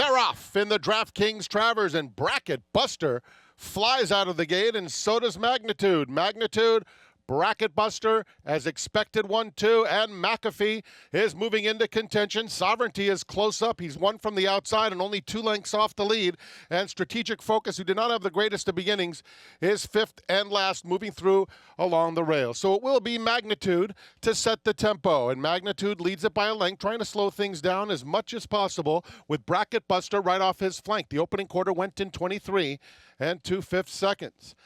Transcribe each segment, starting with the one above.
They're off in the Draftkings Travers, and Bracket Buster flies out of the gate, and so does Magnitude. Magnitude, Bracket Buster, as expected, 1-2, and McAfee is moving into contention. Sovereignty is close up. He's one from the outside and only 2 lengths off the lead. And Strategic Focus, who did not have the greatest of beginnings, is 5th and last, moving through along the rail. So it will be Magnitude to set the tempo, and Magnitude leads it by a length, trying to slow things down as much as possible with Bracket Buster right off his flank. The opening quarter went in 23 and 2/5 seconds.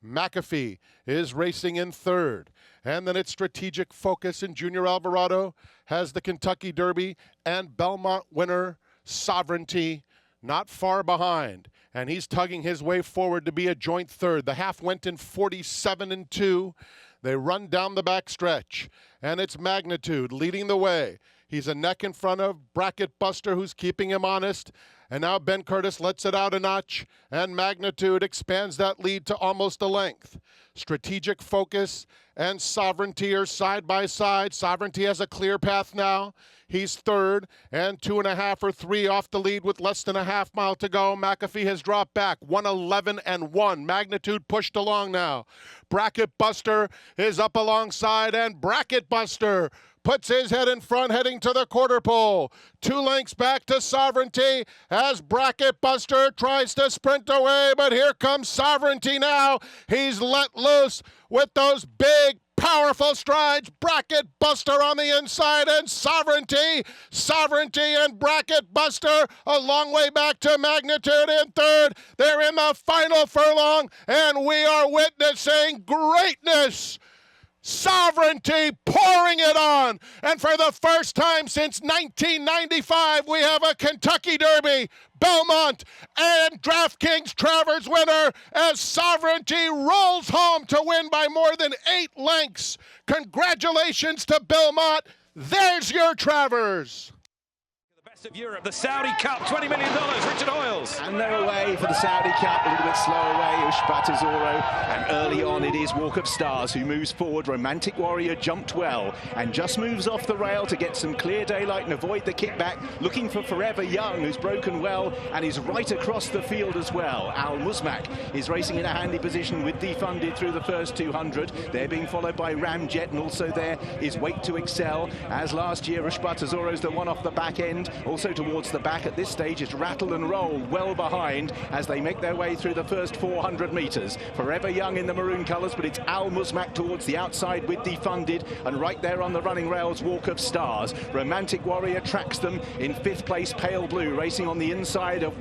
McAfee is racing in 3rd. And then it's Strategic Focus, and Junior Alvarado has the Kentucky Derby, and Belmont winner Sovereignty not far behind. And he's tugging his way forward to be a joint 3rd. The half went in 47 and 2. They run down the back stretch, and it's Magnitude leading the way. He's a neck in front of Bracket Buster, who's keeping him honest. And now Ben Curtis lets it out a notch, and Magnitude expands that lead to almost a length. Strategic Focus and Sovereignty are side by side. Sovereignty has a clear path now. He's 3rd, and 2.5 or 3 off the lead with less than a half mile to go. McAfee has dropped back, 1:11 and 1. Magnitude pushed along now. Bracket Buster is up alongside, and Bracket Buster puts his head in front, heading to the quarter pole. 2 lengths back to Sovereignty as Bracket Buster tries to sprint away, but here comes Sovereignty now. He's let loose with those big, powerful strides. Bracket Buster on the inside, and Sovereignty and Bracket Buster a long way back to Magnitude in 3rd. They're in the final furlong, and we are witnessing greatness. Sovereignty pouring it on, and for the first time since 1995, we have a Kentucky Derby, Belmont, and Draftkings Travers winner as Sovereignty rolls home to win by more than 8 lengths. Congratulations to Belmont. There's your Travers. Of Europe, the Saudi Cup, $20 million, Richard Hoyles. And they're away for the Saudi Cup, a little bit slow away, Ushbatazoro. And early on it is Walk of Stars who moves forward. Romantic Warrior jumped well and just moves off the rail to get some clear daylight and avoid the kickback. Looking for Forever Young, who's broken well and is right across the field as well. Al Musmak is racing in a handy position with Defunded through the first 200. They're being followed by Ramjet, and also there is Wait to Excel. As last year, Ushbatazoro's the one off the back end. Also towards the back at this stage is Rattle and Roll, well behind as they make their way through the first 400 metres. Forever Young in the maroon colours, but it's Al Musmak towards the outside with Defunded, and right there on the running rails, Walk of Stars. Romantic Warrior tracks them in 5th place, Pale Blue, racing on the inside of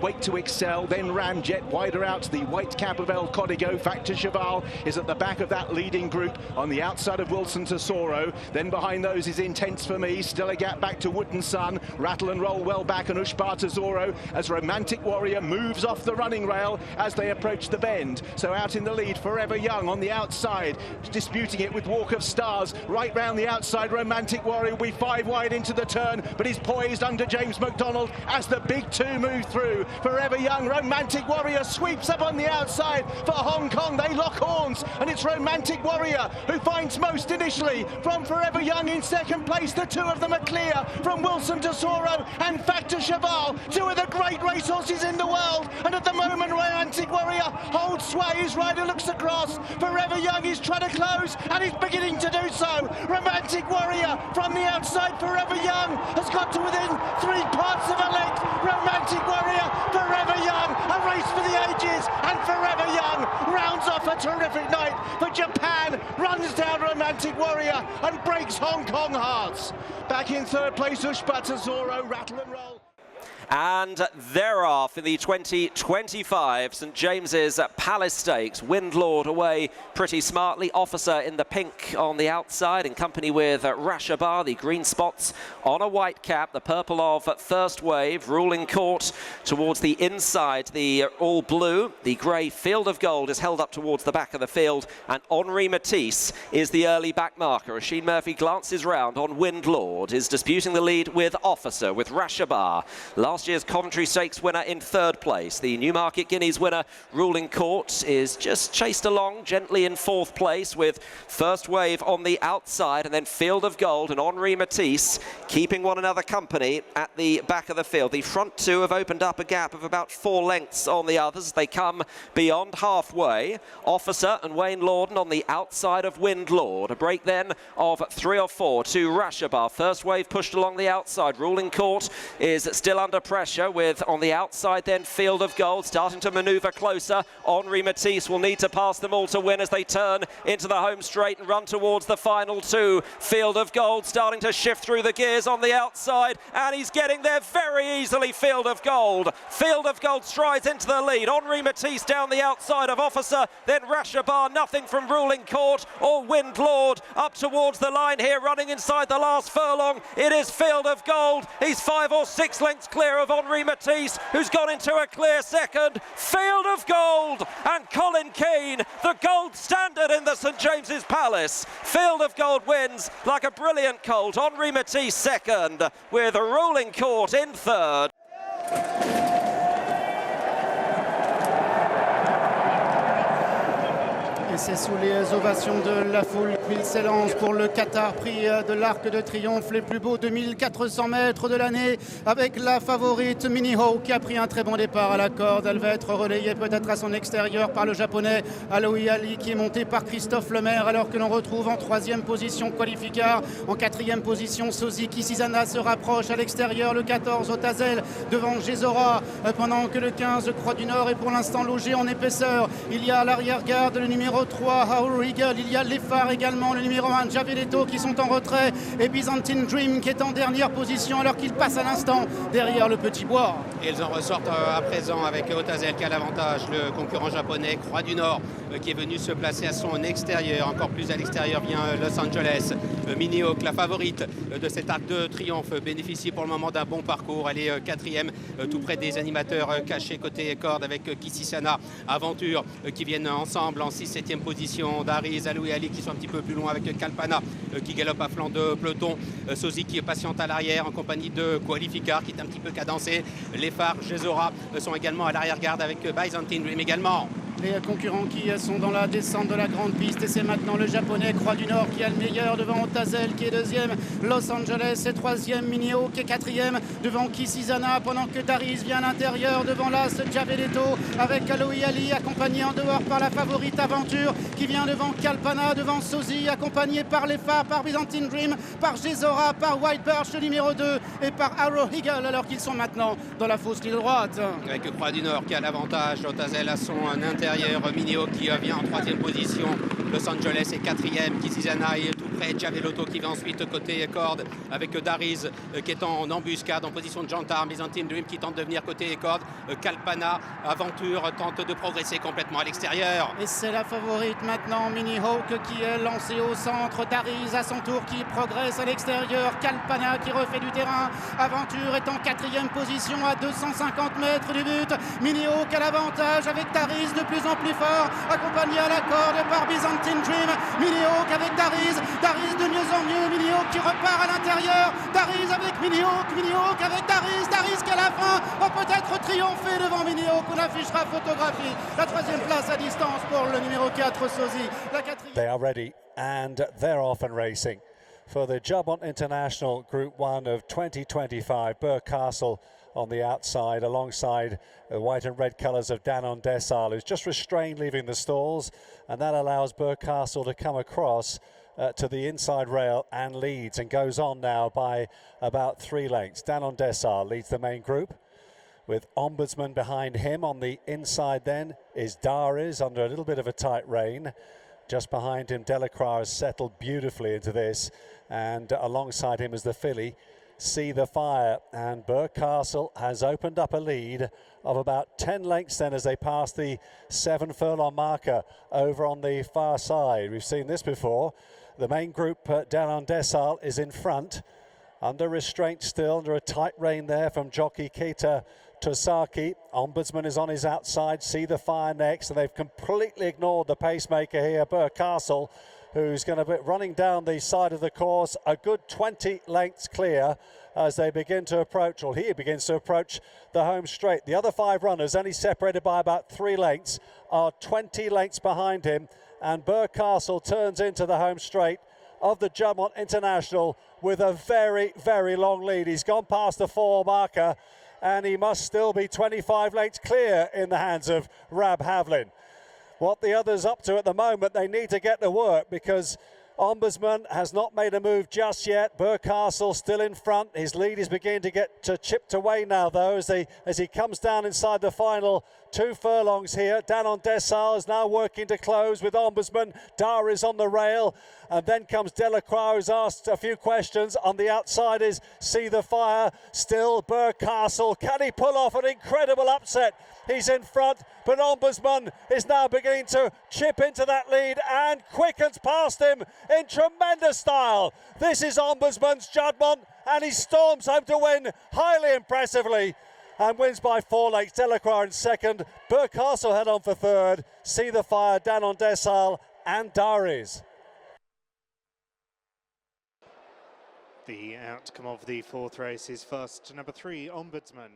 Wait to Excel, then Ramjet, wider out the white cap of El Código. Factor Cheval is at the back of that leading group on the outside of Wilson Tesoro. Then behind those is Intense for Me, still a gap back to Wood and Sun. Rattle and Roll well back, and Ushbatazoro as Romantic Warrior moves off the running rail as they approach the bend. So out in the lead, Forever Young on the outside, disputing it with Walk of Stars. Right round the outside, Romantic Warrior will be 5 wide into the turn, but he's poised under James McDonald as the big 2 move through. Forever Young, Romantic Warrior sweeps up on the outside for Hong Kong. They lock horns, and it's Romantic Warrior who finds most initially from Forever Young in 2nd place. The 2 of them are clear from Wilson Tesoro and Factor Cheval, 2 of the great racehorses in the world. And at the moment, Romantic Warrior holds sway. His rider looks across. Forever Young is trying to close, and he's beginning to do so. Romantic Warrior from the outside. Forever Young has got to within 3 parts of a length. Romantic Warrior, Forever Young, a race for the ages, and Forever Young rounds off a terrific night for Japan, runs down Romantic Warrior and breaks Hong Kong hearts. Back in 3rd place, Ushbatazoro, Rattle and Roll. And they're off in the 2025 St James's Palace Stakes. Windlord away pretty smartly. Officer in the pink on the outside in company with Rashabar, the green spots on a white cap. The purple of First Wave, ruling court towards the inside. The all blue, the grey Field of Gold is held up towards the back of the field. And Henri Matisse is the early back marker. As Sheen Murphy glances round on Windlord, is disputing the lead with Officer, with Rashabar. Last last year's Coventry Stakes winner in third place. The Newmarket Guineas winner, Ruling Court, is just chased along gently in fourth place with First Wave on the outside, and then Field of Gold and Henri Matisse keeping one another company at the back of the field. The front two have opened up a gap of about 4 lengths on the others. They come beyond halfway. Officer and Wayne Lorden on the outside of Windlord. A break then of 3 or 4 to Rashabar. First Wave pushed along the outside. Ruling Court is still under pressure with on the outside then Field of Gold starting to manoeuvre closer. Henri Matisse will need to pass them all to win as they turn into the home straight and run towards the final two. Field of Gold starting to shift through the gears on the outside, and he's getting there very easily. Field of Gold. Field of Gold strides into the lead. Henri Matisse down the outside of Officer, then Rashabar. Nothing from Ruling Court or Windlord up towards the line here, running inside the last furlong. It is Field of Gold. He's 5 or 6 lengths clear of Henri Matisse, who's gone into a clear second. Field of Gold and Colin Keane, the gold standard in the St James's Palace. Field of Gold wins like a brilliant colt. Henri Matisse second, with Ruling Court in third. Et c'est sous les ovations de la foule qu'il s'élance pour le Qatar, prix de l'Arc de Triomphe, les plus beaux 2400 mètres de l'année, avec la favorite Mini Hawk qui a pris un très bon départ à la corde. Elle va être relayée peut-être à son extérieur par le japonais Alohi Ali, qui est monté par Christophe Lemaire, alors que l'on retrouve en 3e position Qualificar, en 4e position Sozi Kisizana se rapproche à l'extérieur, le 14 Otazel devant Gézora, pendant que le 15 Croix du Nord est pour l'instant logé en épaisseur. Il y a à l'arrière-garde le numéro 3 Our Eagle, il y a les phares également, le numéro 1 Javeletto qui sont en retrait, et Byzantine Dream qui est en dernière position alors qu'il passe à l'instant derrière le Petit Bois. Et ils en ressortent à présent avec Otazel qui a l'avantage, le concurrent japonais Croix du Nord qui est venu se placer à son extérieur, encore plus à l'extérieur vient Los Angeles. Mini Hawk, la favorite de cet Arc de Triomphe, bénéficie pour le moment d'un bon parcours. Elle est 4e, tout près des animateurs cachés côté corde avec Kisisana, Aventure qui viennent ensemble en 6-7e position. Daryz, Alohi Ali qui sont un petit peu plus loin avec Kalpana qui galope à flanc de peloton. Sozi qui est patiente à l'arrière en compagnie de Qualificar qui est un petit peu cadencé. Les phares Gézora sont également à l'arrière-garde avec Byzantine Dream également. Les concurrents qui sont dans la descente de la grande piste, et c'est maintenant le japonais Croix du Nord qui a le meilleur devant Otazel qui est 2e, Los Angeles est 3e, Mini Hawk est 4e devant Kisizana, pendant que Daryz vient à l'intérieur devant l'As Javeletto avec Alohi Ali accompagné en dehors par la favorite Aventure qui vient devant Kalpana, devant Sozi, accompagné par les phares, par Byzantine Dream, par Gézora, par White Birch le numéro 2 et par Arrow Eagle, alors qu'ils sont maintenant dans la fausse ligne droite. Avec Croix du Nord qui a l'avantage, Otazel à son intérieur, Mini Hawk qui vient en 3e position, Los Angeles est 4e, Kisizana est tout près, Javeletto qui va ensuite côté corde avec Daryz qui est en embuscade en position de gendarme, Byzantine Dream qui tente de venir côté corde, Kalpana, Aventure tente de progresser complètement à l'extérieur. Et c'est la favorite maintenant, Mini Hawk qui est lancée au centre, Daryz à son tour qui progresse à l'extérieur, Kalpana qui refait du terrain, Aventure est en 4e position à 250 mètres du but, Mini Hawk à l'avantage avec Daryz de plus en plus fort, accompagné à la corde par Byzantine Dream. Mini Hawk avec Daryz, Daryz de mieux en mieux, Mini Hawk qui repart à l'intérieur, Daryz avec Mini Hawk avec Daryz, Daryz qui à la fin va peut-être triompher devant Mini Hawk. On affichera photographie, la 3e place à distance pour le numéro 4 Sozi, la 4e. They are ready and they're off and racing for the Juddmonte International Group 1 of 2025. Burgh Castle on the outside alongside the white and red colours of Danon Dessal, who's just restrained leaving the stalls, and that allows Burgh Castle to come across to the inside rail and leads, and goes on now by about 3 lengths. Danon Dessal leads the main group with Ombudsman behind him. On the inside then is Daryz under a little bit of a tight rein. Just behind him Delacroix has settled beautifully into this, and alongside him is the filly See the Fire, and Burgh Castle has opened up a lead of about 10 lengths then as they pass the 7 furlong marker over on the far side. We've seen this before. The main group, Danon Dessal, is in front, under restraint still, under a tight rein there from jockey Keita Tosaki. Ombudsman is on his outside, See the Fire next, and they've completely ignored the pacemaker here, Burgh Castle, who's going to be running down the side of the course, a good 20 lengths clear as they begin to approach, or he begins to approach the home straight. The other 5 runners, only separated by about 3 lengths, are 20 lengths behind him, and Burcastle turns into the home straight of the Juddmonte International with a very, very long lead. He's gone past the 4 marker, and he must still be 25 lengths clear in the hands of Rab Havlin. What the others up to at the moment, they need to get to work, because Ombudsman has not made a move just yet. Burcastle still in front. His lead is beginning to get chipped away now, though, as he comes down inside the final 2 furlongs here. Danon Desal is now working to close with Ombudsman. Daryz on the rail, and then comes Delacroix, who's asked a few questions. On the outside is See the Fire. Still Burcastle. Can he pull off an incredible upset? He's in front, but Ombudsman is now beginning to chip into that lead and quickens past him in tremendous style. This is Ombudsman's Juddmonte, and he storms home to win highly impressively and wins by 4 lengths. Delacroix in second, Burcastle head on for third, See the Fire, Danon Desal and Daryz. The outcome of the 4th race is first, number 3, Ombudsman.